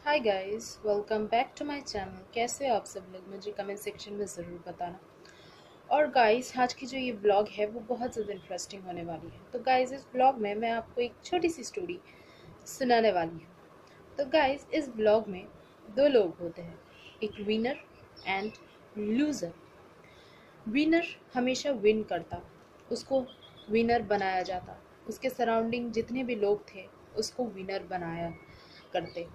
Hi guys, welcome back to my channel. कैसे हो आप सब लोग? मुझे कमेंट सेक्शन में ज़रूर बताना। और गाइस, आज की जो ये ब्लॉग है वो बहुत ज़्यादा इंटरेस्टिंग होने वाली है। तो गाइस, इस ब्लॉग में मैं आपको एक छोटी सी स्टोरी सुनाने वाली हूँ। तो गाइस, इस ब्लॉग में दो लोग होते हैं, एक विनर एंड लूज़र। विनर हमेशा विन करता, उसको विनर बनाया जाता। उसके सराउंडिंग जितने भी लोग थे उसको विनर बनाया करते।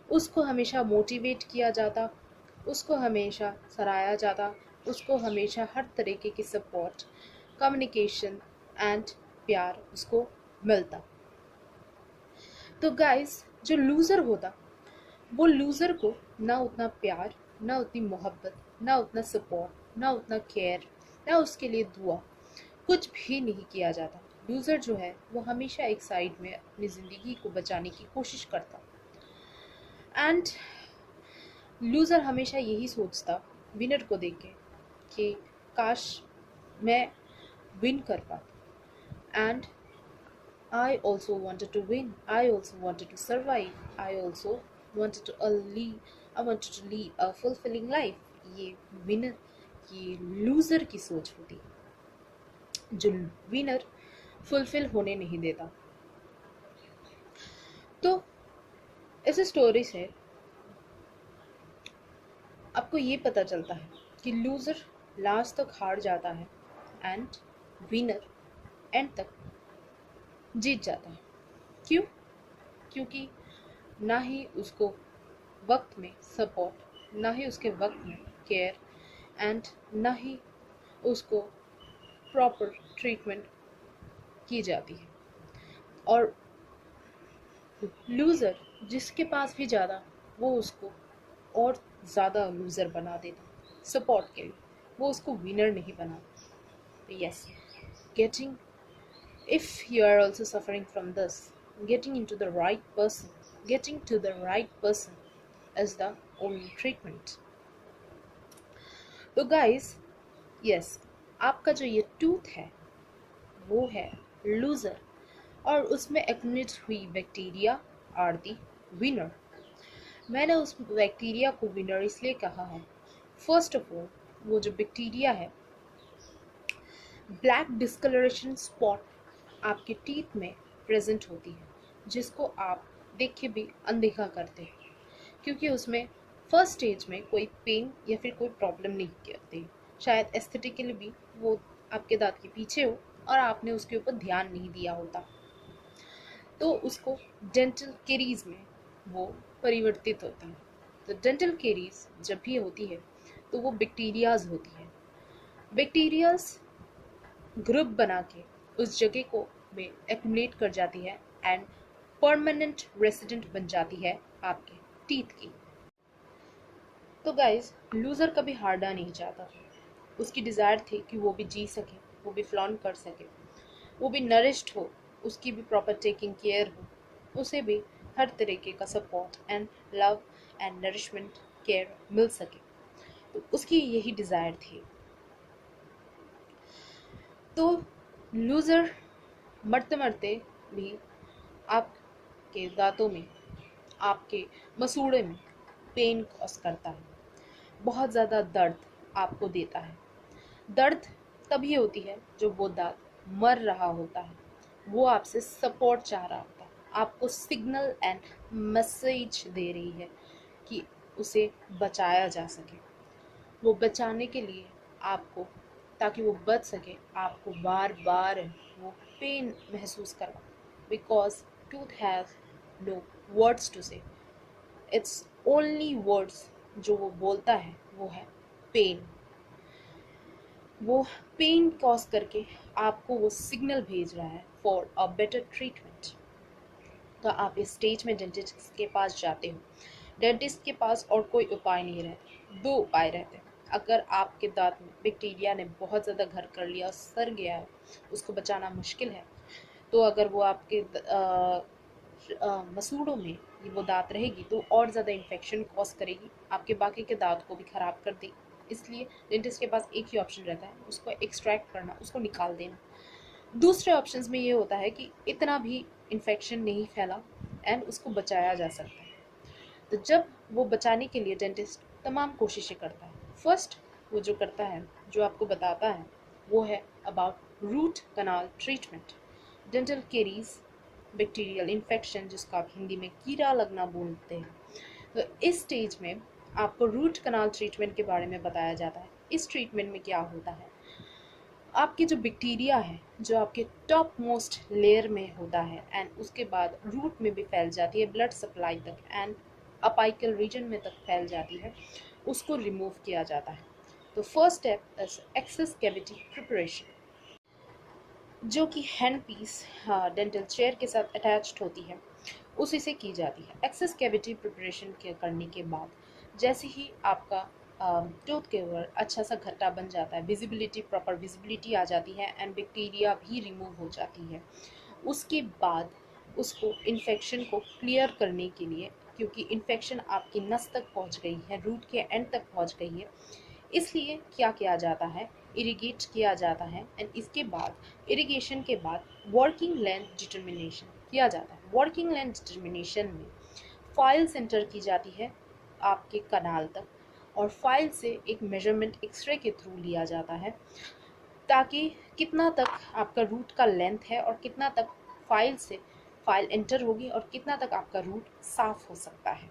उसको हमेशा मोटिवेट किया जाता, उसको हमेशा सराहा जाता, उसको हमेशा हर तरीके की सपोर्ट, कम्युनिकेशन एंड प्यार उसको मिलता। तो गाइस, जो लूज़र होता वो लूज़र को ना उतना प्यार, ना उतनी मोहब्बत, ना उतना सपोर्ट, ना उतना केयर, ना उसके लिए दुआ, कुछ भी नहीं किया जाता। लूज़र जो है वो हमेशा एक साइड में अपनी ज़िंदगी को बचाने की कोशिश करता। एंड लूज़र हमेशा यही सोचता विनर को देख के कि काश मैं विन कर पाता। And I also wanted to win, I also wanted to survive, I also wanted to lead a fulfilling life। ये विनर, ये लूज़र की सोच होती जो विनर फुलफिल होने नहीं देता। तो इस स्टोरी से आपको ये पता चलता है कि लूज़र लास्ट तक हार जाता है एंड विनर एंड तक जीत जाता है। क्यों? क्योंकि ना ही उसको वक्त में सपोर्ट, ना ही उसके वक्त में केयर एंड ना ही उसको प्रॉपर ट्रीटमेंट की जाती है। और लूज़र जिसके पास भी ज़्यादा, वो उसको और ज़्यादा लूज़र बना देता सपोर्ट के लिए, वो उसको विनर नहीं बनाता। Yes, getting, if you are also suffering from this, getting to the right person is the only treatment। तो guys, yes, आपका जो ये टूथ है वो है लूजर, और उसमें एक्युमुलेट हुई बैक्टीरिया आर दी विनर। मैंने उस बैक्टीरिया को विनर इसलिए कहा है, फर्स्ट ऑफ ऑल वो जो बैक्टीरिया है, ब्लैक डिस्कलरेशन स्पॉट आपके टीथ में प्रेजेंट होती है, जिसको आप देख के भी अनदेखा करते हैं, क्योंकि उसमें फर्स्ट स्टेज में कोई पेन या फिर कोई प्रॉब्लम नहीं करती। शायद एस्थेटिकली भी वो आपके दांत के पीछे हो और आपने उसके ऊपर ध्यान नहीं दिया होता, तो उसको डेंटल केरीज में वो परिवर्तित होता है। तो डेंटल केरीज जब भी होती है तो वो बैक्टीरियाज होती है। बैक्टीरियाज ग्रुप बना के उस जगह को में एक्युमुलेट कर जाती है एंड परमानेंट रेसिडेंट बन जाती है आपके टीथ की। तो गाइज, लूज़र कभी हारना नहीं चाहता। उसकी डिज़ायर थी कि वो भी जी सके, वो भी फ्लॉन्ट कर सके, वो भी नरिश्ड हो, उसकी भी प्रॉपर टेकिंग केयर हो, उसे भी हर तरीके का support and love and nourishment care मिल सके। तो उसकी यही डिज़ायर थी। तो लूज़र मरते मरते भी आपके दांतों में, आपके मसूड़े में पेन कॉज करता है, बहुत ज़्यादा दर्द आपको देता है। दर्द तभी होती है जब वो दांत मर रहा होता है, वो आपसे सपोर्ट चाह रहा होता है, आपको सिग्नल एंड मैसेज दे रही है कि उसे बचाया जा सके। वो बचाने के लिए आपको, ताकि वो बच सके, आपको बार बार वो पेन महसूस करवा, because tooth has no words to say, it's only words जो वो बोलता है वो है पेन। वो पेन कॉज करके आपको वो सिग्नल भेज रहा है फॉर अ बेटर ट्रीटमेंट। तो आप इस स्टेज में डेंटिस्ट के पास जाते हो। डेंटिस्ट के पास और कोई उपाय नहीं रहते, दो उपाय रहते हैं। अगर आपके दांत में बैक्टीरिया ने बहुत ज़्यादा घर कर लिया, सड़ गया है, उसको बचाना मुश्किल है, तो अगर वो आपके मसूड़ों में वो दांत रहेगी तो और ज़्यादा इन्फेक्शन कॉज करेगी, आपके बाकी के दांत को भी ख़राब कर देगी। इसलिए डेंटिस्ट के पास एक ही ऑप्शन रहता है, उसको एक्सट्रैक्ट करना, उसको निकाल देना। दूसरे ऑप्शंस में ये होता है कि इतना भी इन्फेक्शन नहीं फैला एंड उसको बचाया जा सकता है। तो जब वो बचाने के लिए डेंटिस्ट तमाम कोशिशें करता है, फर्स्ट वो जो करता है, जो आपको बताता है, वो है about root canal treatment. Dental caries bacterial infection, जिसको आप हिंदी में कीड़ा लगना बोलते हैं, तो इस स्टेज में आपको रूट कनाल ट्रीटमेंट के बारे में बताया जाता है। इस ट्रीटमेंट में क्या होता है, आपकी जो बैक्टीरिया है जो आपके टॉप मोस्ट लेयर में होता है एंड उसके बाद रूट में भी फैल जाती है, ब्लड सप्लाई तक एंड अपाइकल रीजन में तक फैल जाती है, उसको रिमूव किया जाता है। तो first step is access cavity preparation, जो कि हैंड पीस डेंटल चेयर के साथ अटैच्ड होती है, उसी से की जाती है। एक्सेस कैविटी प्रिपरेशन के करने के बाद जैसे ही आपका टूथ के ऊपर अच्छा सा घट्टा बन जाता है, विजिबिलिटी, प्रॉपर विजिबिलिटी आ जाती है एंड बैक्टीरिया भी रिमूव हो जाती है, उसके बाद उसको इन्फेक्शन को क्लियर करने के लिए, क्योंकि इन्फेक्शन आपकी नस तक पहुंच गई है, रूट के एंड तक पहुंच गई है, इसलिए क्या किया जाता है, इरिगेट किया जाता है एंड इसके बाद इरिगेशन के बाद वर्किंग लेंथ डिटर्मिनेशन किया जाता है। वर्किंग लेंथ डिटर्मिनेशन में फाइल सेंटर की जाती है आपके कनाल तक, और फाइल से एक मेजरमेंट एक्सरे के थ्रू लिया जाता है, ताकि कितना तक आपका रूट का लेंथ है और कितना तक फाइल से फाइल एंटर होगी और कितना तक आपका रूट साफ हो सकता है।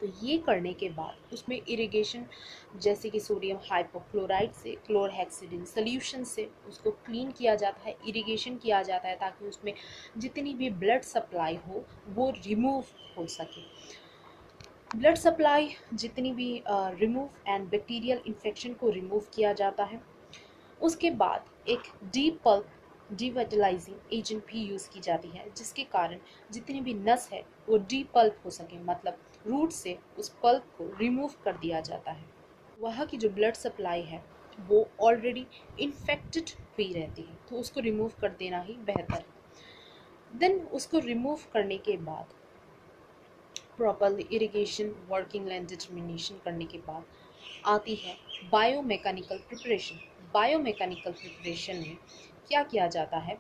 तो ये करने के बाद उसमें इरिगेशन, जैसे कि सोडियम हाइपोक्लोराइड से, क्लोरहेक्सिडिन सोल्यूशन से उसको क्लीन किया जाता है, इरिगेशन किया जाता है, ताकि उसमें जितनी भी ब्लड सप्लाई हो वो रिमूव हो सके। ब्लड सप्लाई जितनी भी रिमूव एंड बैक्टीरियल इन्फेक्शन को रिमूव किया जाता है। उसके बाद एक डीप पल्प डिवाइटलाइजिंग एजेंट भी यूज़ की जाती है, जिसके कारण जितनी भी नस है वो डीप पल्प हो सके, मतलब रूट से उस पल्प को रिमूव कर दिया जाता है। वहाँ की जो ब्लड सप्लाई है वो ऑलरेडी इन्फेक्टेड हुई रहती है, तो उसको रिमूव कर देना ही बेहतर है। देन उसको रिमूव करने के बाद properly irrigation, working length determination करने के बाद आती है बायोमैकेनिकल प्रिपरेशन। बायोमैकेनिकल प्रिपरेशन में क्या किया जाता है,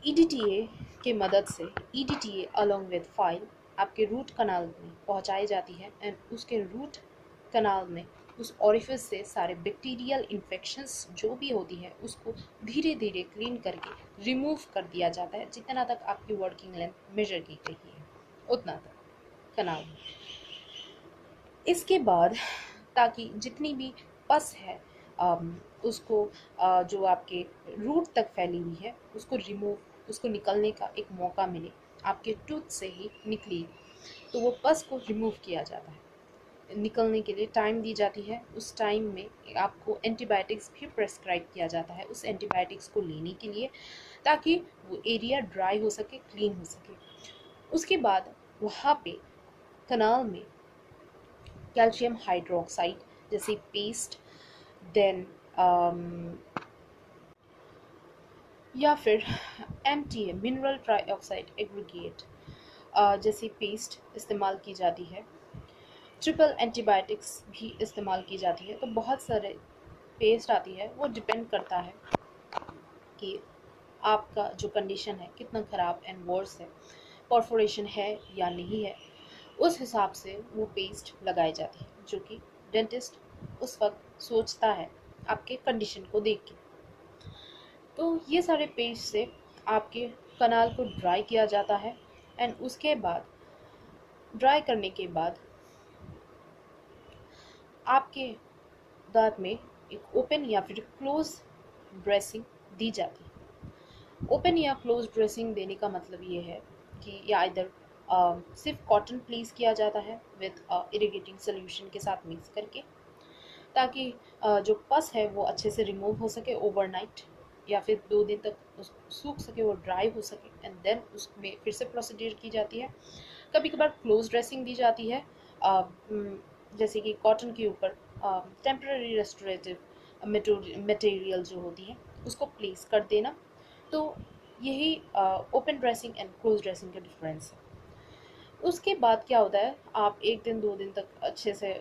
ईडीटीए के मदद से, ईडीटीए अलोंग विद फाइल आपके रूट कनाल में पहुंचाई जाती है एंड उसके रूट कनाल में उस ऑरिफिस से सारे बैक्टीरियल इन्फेक्शंस जो भी होती है उसको धीरे धीरे क्लीन करके रिमूव कर दिया जाता है, जितना तक आपकी वर्किंग लेंथ मेजर की गई है उतना तक कनाल में। इसके बाद ताकि जितनी भी पस है उसको जो आपके रूट तक फैली हुई है उसको रिमूव, उसको निकलने का एक मौका मिले, आपके टूथ से ही निकली, तो वो पस को रिमूव किया जाता है। निकलने के लिए टाइम दी जाती है, उस टाइम में आपको एंटीबायोटिक्स भी प्रेस्क्राइब किया जाता है उस एंटीबायोटिक्स को लेने के लिए, ताकि वो एरिया ड्राई हो सके, क्लीन हो सके। उसके बाद वहाँ पे कनाल में कैल्शियम हाइड्रोक्साइड जैसे पेस्ट, देन या फिर MTA मिनरल ट्राईऑक्साइड एग्रीगेट जैसी पेस्ट इस्तेमाल की जाती है। ट्रिपल एंटीबायोटिक्स भी इस्तेमाल की जाती है। तो बहुत सारे पेस्ट आती है, वो डिपेंड करता है कि आपका जो कंडीशन है कितना ख़राब एंड वर्स है, परफोरेशन है या नहीं है, उस हिसाब से वो पेस्ट लगाई जाती है, जो कि डेंटिस्ट उस वक्त सोचता है आपके कंडीशन को देख के। तो ये सारे पेस्ट से आपके कनाल को ड्राई किया जाता है एंड उसके बाद ड्राई करने के बाद आपके दांत में एक ओपन या फिर क्लोज ड्रेसिंग दी जाती है। ओपन या क्लोज ड्रेसिंग देने का मतलब ये है कि या इधर सिर्फ कॉटन प्लेस किया जाता है विद इरिगेटिंग सोल्यूशन के साथ मिक्स करके, ताकि जो पस है वो अच्छे से रिमूव हो सके ओवरनाइट, या फिर 2 दिन तक सूख सके, वो ड्राई हो सके एंड देन उसमें फिर से प्रोसीड्यूर की जाती है। कभी कभार क्लोज ड्रेसिंग दी जाती है, जैसे कि कॉटन के ऊपर टेम्पररी रेस्टोरेटिव मटेरियल जो होती है उसको प्लेस कर देना। तो यही open dressing and close dressing का डिफरेंस है। उसके बाद क्या होता है, आप 1 दिन 2 दिन तक अच्छे से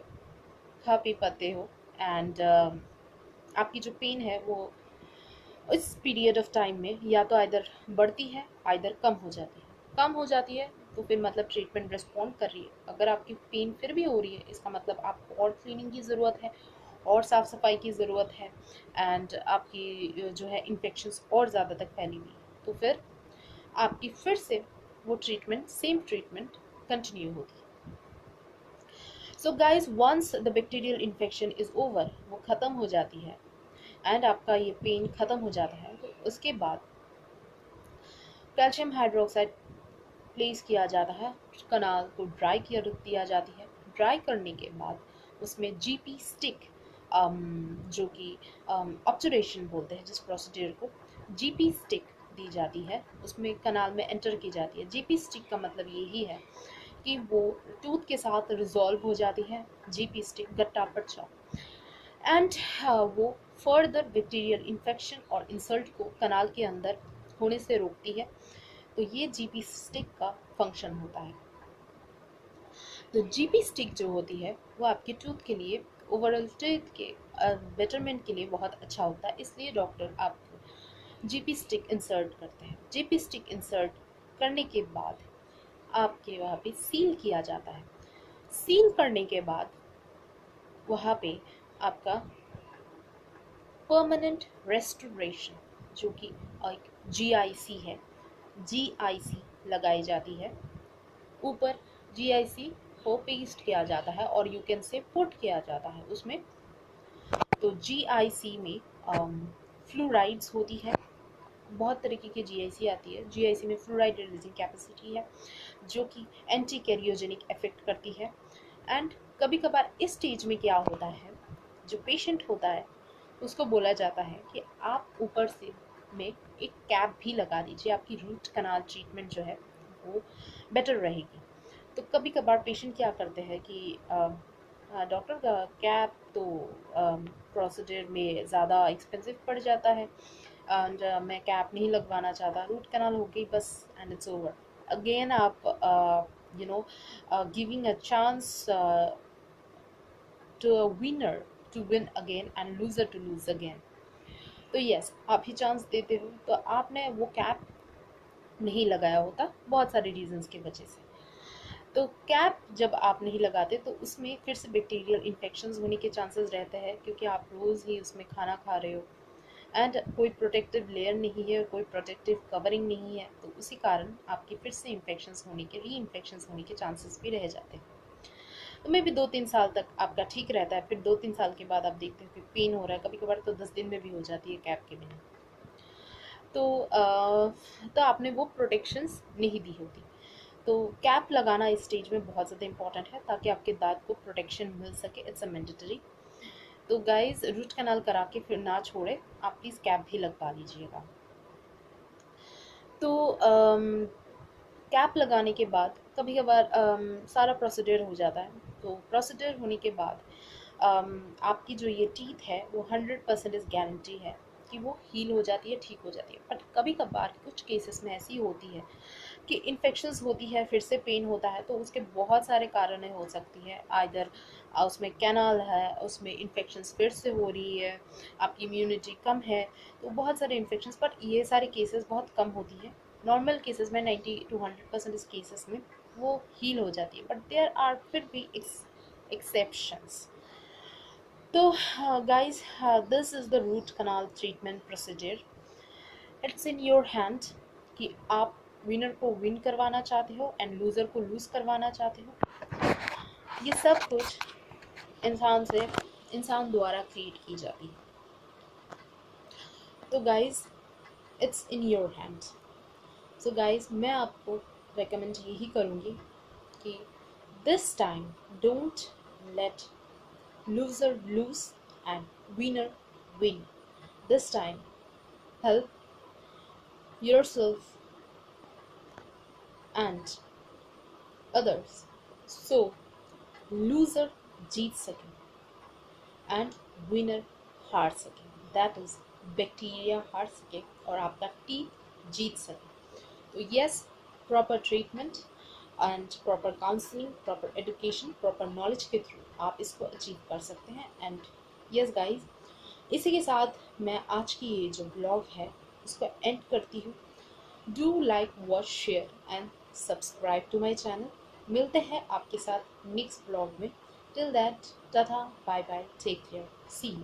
खा पी पाते हो एंड आपकी जो पेन है वो इस पीरियड ऑफ टाइम में या तो आइदर बढ़ती है आइदर कम हो जाती है। कम हो जाती है तो फिर मतलब ट्रीटमेंट रिस्पॉन्ड कर रही है। अगर आपकी पेन फिर भी हो रही है, इसका मतलब आपको और क्लीनिंग की ज़रूरत है, और साफ़ सफाई की ज़रूरत है, एंड आपकी जो है इन्फेक्शंस और ज़्यादा तक फैली हुई है, तो फिर आपकी फिर से वो ट्रीटमेंट, सेम ट्रीटमेंट कंटिन्यू होती है। So guys, once the bacterial infection is over, वो ख़त्म हो जाती है एंड आपका ये पेन ख़त्म हो जाता है, तो उसके बाद कैल्शियम हाइड्रोक्साइड प्लेस किया जाता है, कनाल को ड्राई किया दिया जाती है। ड्राई करने के बाद उसमें जीपी स्टिक, जो कि ऑब्चुरेशन बोलते हैं जिस प्रोसीड्यूर को, जीपी स्टिक दी जाती है, उसमें कनाल में एंटर की जाती है। जीपी स्टिक का मतलब यही है कि वो टूथ के साथ रिजॉल्व हो जाती है, जीपी स्टिक गट्टा पर्चा, एंड वो फर्दर बैक्टीरियल इन्फेक्शन और इंसल्ट को कनाल के अंदर होने से रोकती है। तो ये जीपी स्टिक का फंक्शन होता है। तो जीपी स्टिक जो होती है वो आपके टूथ के लिए, ओवरऑल टीथ के बेटरमेंट के लिए बहुत अच्छा होता है, इसलिए डॉक्टर आपको जीपी स्टिक इंसर्ट करते हैं। जीपी स्टिक इंसर्ट करने के बाद आपके वहाँ पे सील किया जाता है। सील करने के बाद वहाँ पे आपका परमानेंट रेस्टोरेशन, जो कि एक जीआईसी है, जीआईसी लगाई जाती है ऊपर। जीआईसी को पेस्ट किया जाता है और यू कैन से पुट किया जाता है उसमें। तो जीआईसी में फ्लोराइड्स होती है, बहुत तरीके की जीआईसी आती है। जीआईसी में फ्लोराइड रिलीजिंग कैपेसिटी है जो कि एंटी कैरियोजेनिक इफेक्ट करती है। एंड कभी कभार इस स्टेज में क्या होता है, जो पेशेंट होता है उसको बोला जाता है कि आप ऊपर से में एक कैप भी लगा दीजिए, आपकी रूट कनाल ट्रीटमेंट जो है वो बेटर रहेगी। तो कभी कभार पेशेंट क्या करते हैं कि डॉक्टर का कैप तो प्रोसीजर में ज़्यादा एक्सपेंसिव पड़ जाता है, एंड मैं कैप नहीं लगवाना चाहता, रूट कैनाल हो गई बस एंड इट्स ओवर। अगेन आप giving a chance to a winner to win again and loser to lose again. तो यस, आप ही चांस देते हो, तो आपने वो कैप नहीं लगाया होता बहुत सारे रीजंस की वजह से। तो कैप जब आप नहीं लगाते तो उसमें फिर से बैक्टीरियल इन्फेक्शंस होने के चांसेस रहते हैं, क्योंकि आप रोज़ ही उसमें खाना खा रहे हो एंड कोई प्रोटेक्टिव लेयर नहीं है, कोई प्रोटेक्टिव कवरिंग नहीं है, तो उसी कारण आपके फिर से इन्फेक्शंस होने के, री इन्फेक्शंस होने के चांसेस भी रह जाते हैं। तो मे भी 2-3 साल तक आपका ठीक रहता है, फिर 2-3 साल के बाद आप देखते हो कि पेन हो रहा है, कभी कभार तो 10 दिन में भी हो जाती है कैप के बिना। तो आपने वो प्रोटेक्शंस नहीं दी होती। तो कैप लगाना इस स्टेज में बहुत ज़्यादा इंपॉर्टेंट है ताकि आपके दांत को प्रोटेक्शन मिल सके, इट्स अ मैंडेटरी। तो गाइज, रूट कैनाल करा के फिर ना छोड़े, आप प्लीज़ कैप भी लगवा लीजिएगा। तो कैप लगाने के बाद कभी कभार सारा प्रोसीजर हो जाता है। तो प्रोसीजर होने के बाद आपकी जो ये टीथ है वो 100% गारंटी है कि वो हील हो जाती है, ठीक हो जाती है। बट कभी कभार कुछ केसेस में ऐसी होती है कि इन्फेक्शंस होती है, फिर से पेन होता है, तो उसके बहुत सारे कारण हो सकती है। आइदर उसमें कैनाल है, उसमें इन्फेक्शंस फिर से हो रही है, आपकी इम्यूनिटी कम है, तो बहुत सारे इन्फेक्शंस। बट ये सारे केसेस बहुत कम होती है। नॉर्मल केसेस में 90 to 100% इस केसेस में वो हील हो जाती है, बट देयर आर फिर भी एक्सेप्शंस। तो guys, this is the root canal treatment procedure. It's in your hand कि आप विनर को विन करवाना चाहते हो एंड लूज़र को लूज़ करवाना चाहते हो। ये सब कुछ इंसान द्वारा क्रिएट की जाती है। तो guys, it's in your hand. So guys, मैं आपको रेकमेंड यही करूँगी कि this time don't let loser lose and winner win. This time, help yourself and others so loser जीत सके एंड विनर हार सके, दैट इज बैक्टीरिया हार सके और आपका टीथ जीत सके। तो yes, proper treatment and proper counselling, proper education, proper knowledge के थ्रू आप इसको अचीव कर सकते हैं। एंड यस गाइज, इसी के साथ मैं आज की ये जो ब्लॉग है उसको एंड करती हूँ। Do like, watch, share and subscribe to my channel. मिलते हैं आपके साथ नेक्स्ट ब्लॉग में। Till that, tata, bye bye, take care, see you.